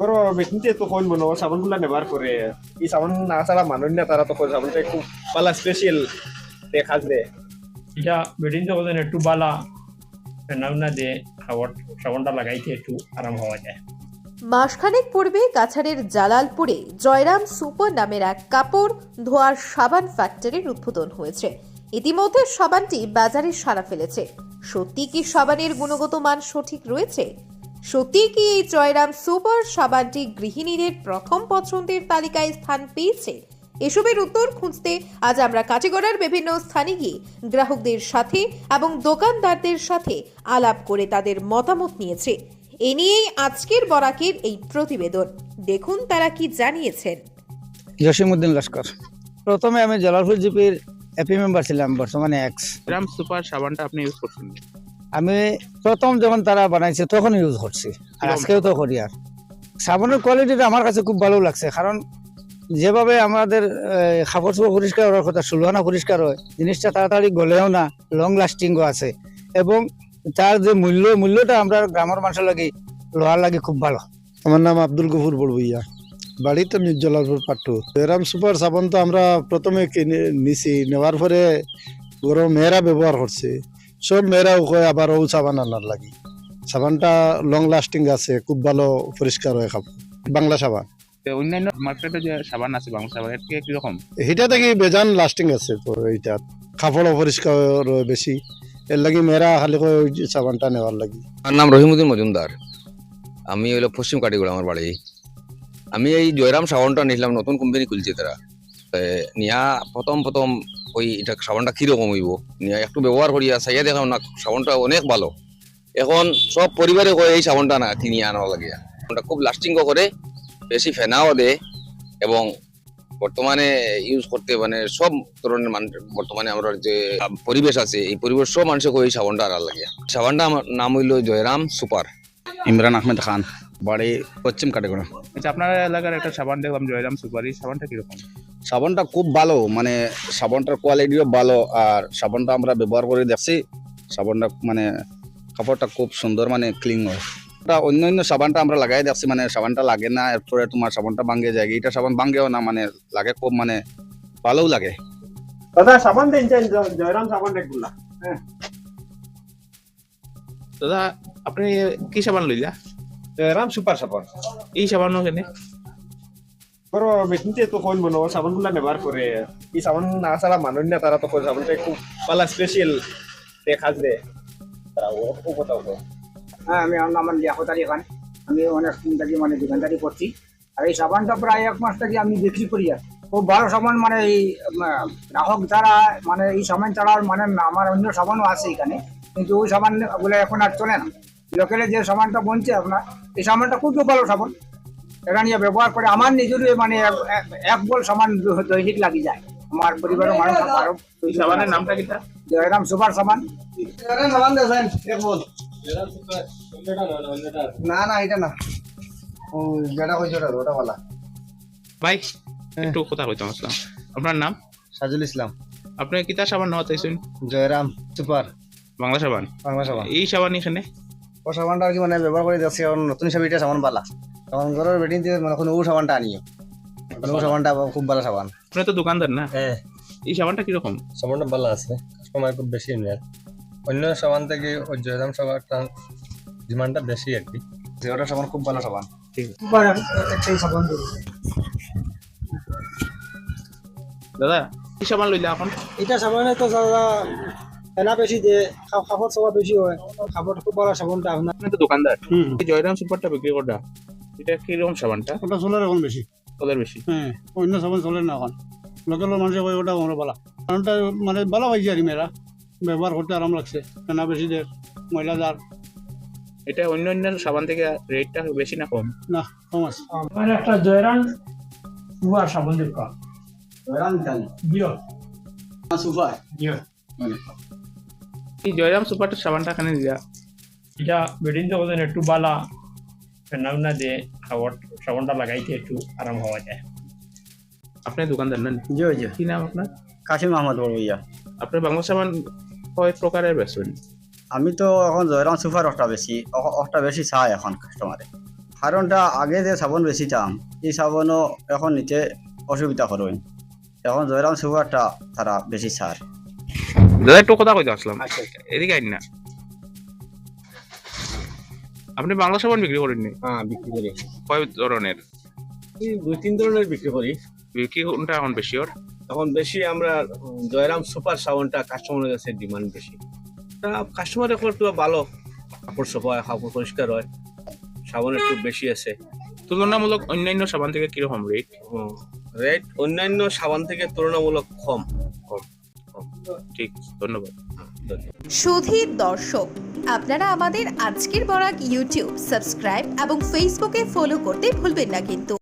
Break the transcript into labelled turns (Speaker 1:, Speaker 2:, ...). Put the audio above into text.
Speaker 1: বড় বেটিতে তো কোন মনো সাবান গুলা নেবার করে এই সাবান না ছাড়া মানুষ না তারা তো সাবানটা খুব পালা স্পেশাল দেখা যায়।
Speaker 2: এটা বেডিন তো বলেন একটু বালা ফেনাউনা দিয়ে খাবার সাবানটা লাগাইতে একটু আরাম হওয়া যায়।
Speaker 3: মাসখানেক পূর্বে কাছাড়ের জালালপুরে জয়রাম সুপার নামের এক কাপড় ধোয়ার সাবান ফ্যাক্টরির উদ্বোধন হয়েছে। ইতিমধ্যে সাবানটি বাজারে সাড়া ফেলেছে। সত্যি কি সাবানের গুণগত মান সঠিক রয়েছে? সত্যি কি এই জয়রাম সুপার সাবানটি গৃহিণীদের প্রথম পছন্দের তালিকায় স্থান পেয়েছে? এসবের উত্তর খুঁজতে আজ আমরা কাটিগড়ার বিভিন্ন স্থানে গিয়ে গ্রাহকদের সাথে এবং দোকানদারদের সাথে আলাপ করে তাদের মতামত নিয়েছে। এ নিয়েই আজকের বরাকের এই প্রতিবেদন। দেখুন তারা কি জানিয়েছেন।
Speaker 4: জসিমউদ্দিন লস্কর। প্রথমে আমি জালালপুর জিপির এপি মেম্বার ছিলাম, বর্তমানে এক্স।
Speaker 5: জয়রাম সুপার সাবানটা আপনি ইউজ করছেন?
Speaker 4: আমি প্রথম যখন তারা বানাইছে তখন ইউজ করছি, আর আজকেও তো করি। আর সাবানের কোয়ালিটিটা আমার কাছে খুব ভালো লাগছে, কারণ যেভাবে আমাদের কাপড় চোপড় পরিষ্কার হওয়ার কথা, সুলহানা পরিষ্কার হয়, জিনিসটা তাড়াতাড়ি গলেও না, লং লাস্টিংও আছে, এবং তার যে মূল্যটা আমরা গ্রামের মানুষের লাগে লোহার লাগে খুব ভালো।
Speaker 6: আমার নাম আব্দুল গফুর বড়বইয়া, বাড়িতে জালালপুর পাট্টু। জয়রাম সুপার সাবান তো আমরা প্রথমে নিছি, নেওয়ার পরে গরম মেয়েরা ব্যবহার করছে, সব মেয়েরাও কয় আবার ও সাবান আনার লাগি। সাবানটা লং লাস্টিং আছে, খুব ভালো পরিষ্কার হয় কাপড়। বাংলা সাবান,
Speaker 5: অন্যান্য মার্কেটে যে সাবান আছে বাংলা সাবান, এর থেকে কিরকম?
Speaker 6: এটা থেকে বেজান লাস্টিং আছে। তো এইটা কাপড়ও পরিষ্কার হয় বেশি, এর লাগি মেয়েরা খালি কয় ওই সাবানটা নেওয়ার লাগি।
Speaker 7: আমার নাম রহিমউদ্দিন মজুমদার, আমি হইলো পশ্চিম কাটিগড়া আমার বাড়ি। আমি এই জয়রাম সাবানটা নিলাম, নতুন কোম্পানি খুলছে তারা। নিয়া প্রথম ওই এটা সাবানটা কিরকম হইব নিয়া একটু ব্যবহার করিয়া চাইয়া দেখলাম না, সাবানটা অনেক ভালো। এখন সব পরিবারে কয় এই সাবানটা না কিনে আনা লাগে। সাবানটা খুব লাস্টিংও করে, বেশি ফেনাও দেয়, এবং বর্তমানে ইউজ করতে মানে সব ধরনের মানুষ, বর্তমানে আমরা যে পরিবেশ আছে এই পরিবেশ সব মানুষে কয় এই সাবানটা আনার লাগে। সাবানটা আমার নাম হইলো জয়রাম সুপার।
Speaker 8: ইমরান আহমেদ খান, বাড়ি পশ্চিম কাটিগড়া।
Speaker 5: আচ্ছা, আপনার এলাকার একটা সাবান দেখলাম জয়রাম সুপার, এই সাবানটা কিরকম?
Speaker 8: সাবানটা খুব ভালো, মানে সাবানটার কোয়ালিটিও ভালো, আর সাবানটা আমরা ব্যবহার করে দেখছি। সাবানটা মানে কাপড়টা খুব সুন্দর, মানে ক্লিন হয়। অন্য সাবানটা আমরা লাগাই দেখছি, মানে সাবানটা লাগে না, এরপরে তোমার সাবানটা ভাঙ্গে যায়। এটা সাবান ভাঙ্গেও না, মানে লাগে খুব, মানে ভালোও লাগে।
Speaker 1: দাদা সাবান দেন জয়রাম সাবান একগুলা। হ্যাঁ
Speaker 5: দাদা, আপনি কি সাবান লইলা?
Speaker 1: জয়রাম সুপার সাবান।
Speaker 5: এই সাবান কেনে
Speaker 1: বড় বেটিতে তো কোন মনো সাবান গুলা নেবার করে এই সাবান না ছাড়া মানুষ না তারা তো সাবানটা খুব পালা স্পেশাল দেখা যায়। তারা ও কথা বলো।
Speaker 9: হ্যাঁ, আমার নাম লিয়াকত আলী খান। আমি অনেক দিন থেকে মানে দোকানদারি করছি, আর এই সাবানটা প্রায় 1 মাস থেকে আমি বিক্রি করি। আর খুব ভালো সাবান, মানে এই গ্রাহক যারা মানে এই সাবান ছাড়া মানে আমার অন্য সাবানও আছে এখানে, কিন্তু ওই সাবানগুলো এখন আর চলে না। লোকের যে সাবানটা বনছে আপনার, এই সাবানটা খুব ভালো সাবান। এটা নিয়ে ব্যবহার করে আমার নিজেরই মানে এক বল সাবান দৈনিক লাগি যায়। আমার পরিবারের মানুষ আরো।
Speaker 5: এই সাবানের নামটা কিটা?
Speaker 9: জয়রাম সুপার সাবান।
Speaker 4: না এটা না, যেটা কইছো ওটা বলা।
Speaker 5: ভাই একটু কথা কইতাম আসলাম, আপনার নাম?
Speaker 4: সাজুল ইসলাম।
Speaker 5: আপনি কিতা সাবান নেওয়া চাইছেন?
Speaker 4: জয়রাম সুপার
Speaker 5: বাংলা সাবান।
Speaker 4: বাংলা সাবান।
Speaker 5: এই সাবান এখানে
Speaker 4: ও সাবানটা আর কি মানে ব্যবহার করে দেখছি, এখন নতুন হিসাবে এটা সাবান বালা। তখন ঘরের বেটিং দিয়ে মানে ও সাবানটা আনিও, ও সাবানটা খুব ভালো সাবান।
Speaker 5: আপনি তো দোকানদার না?
Speaker 10: হ্যাঁ।
Speaker 5: এই সাবানটা কিরকম?
Speaker 10: সাবানটা ভালো আছে, কাস্টমার খুব বেশি নেয়। অন্য সাবান থেকে ওই জয়রাম সাবানটা ডিমান্ডটা বেশি আর কি।
Speaker 4: ওটা সাবান খুব ভালো সাবান।
Speaker 5: দাদা কি সাবান লইলা এখন?
Speaker 9: এটা সাবানে তো ফেনা বেশি দিয়ে, কাপড় সবা বেশি হয়, কাপড় খুব ভালো সাবানটা আপনার।
Speaker 5: আপনি তো দোকানদার, এই জয়রাম সুপারটা বিক্রি করটা, এটা কিরকম সাবানটা?
Speaker 6: ওটা চলের এখন বেশি।
Speaker 5: ওদের বেশি?
Speaker 6: হ্যাঁ, অন্য সাবান চলে না এখন। লোকাল মানুষের কয় ওটা আমরা ভালো, কারণটা মানে ভালো পাইছে আর মেয়েরা ব্যবহার করতে আরাম লাগছে। ফেনা বেশি দেয়, ময়লা যার
Speaker 5: এটা অন্য সাবান থেকে রেটটা বেশি না কম?
Speaker 6: না, কম আছে।
Speaker 2: আমার একটা জয়রাম সুপার সাবান দরকার।
Speaker 4: জয়রাম জানি
Speaker 2: দিও
Speaker 4: সুপার।
Speaker 2: দিও।
Speaker 5: এই জয়রাম সুপারটা সাবানটা এখানে দিয়া,
Speaker 2: এটা বেডিন তো বলেন একটু বালা ফেনাউনা দিয়ে খাবার সাবানটা লাগাইতে একটু আরাম হওয়া যায়।
Speaker 5: আপনি দোকানদার না?
Speaker 4: জি জি।
Speaker 5: কি নাম আপনার?
Speaker 4: কাশিম আহমদ বড়বইয়া।
Speaker 5: আপনি বাংলা সাবান কয় প্রকারের বেচবেন?
Speaker 4: আমি তো এখন জয়রাম সুপার ওটা বেশি চাই এখন কাস্টমারে।
Speaker 8: কারণটা আগে যে সাবন বেশি চাম এই সাবনও এখন নিতে অসুবিধা করবেন এখন জয়রাম সুপারটা তারা বেশি ছাড়।
Speaker 5: দাদা একটু কথা কইতে আসলাম, এদিকে আইন না। আপনি বাংলা সাবান বিক্রি করেননি?
Speaker 1: হ্যাঁ বিক্রি করি,
Speaker 5: কয় ধরনের?
Speaker 1: এই 2-3 ধরনের বিক্রি করি।
Speaker 5: বিক্রি কোনটা এখন বেশি ওর?
Speaker 1: এখন বেশি আমরা জয়রাম সুপার সাবানটা কাস্টমারের কাছে ডিমান্ড বেশি। কাস্টমার এখন একটু ভালো কাপড় সাফা হয়, কাপড় পরিষ্কার হয়, সাবান একটু বেশি আছে।
Speaker 5: তুলনামূলক অন্যান্য সাবান থেকে কিরকম রেট?
Speaker 1: রেট অন্যান্য সাবান থেকে তুলনামূলক কম।
Speaker 5: ঠিক, ধন্যবাদ।
Speaker 3: সুধীর দর্শক, আপনারা আমাদের আজকের বরাক ইউটিউব সাবস্ক্রাইব এবং ফেসবুকে ফলো করতে ভুলবেন না কিন্তু।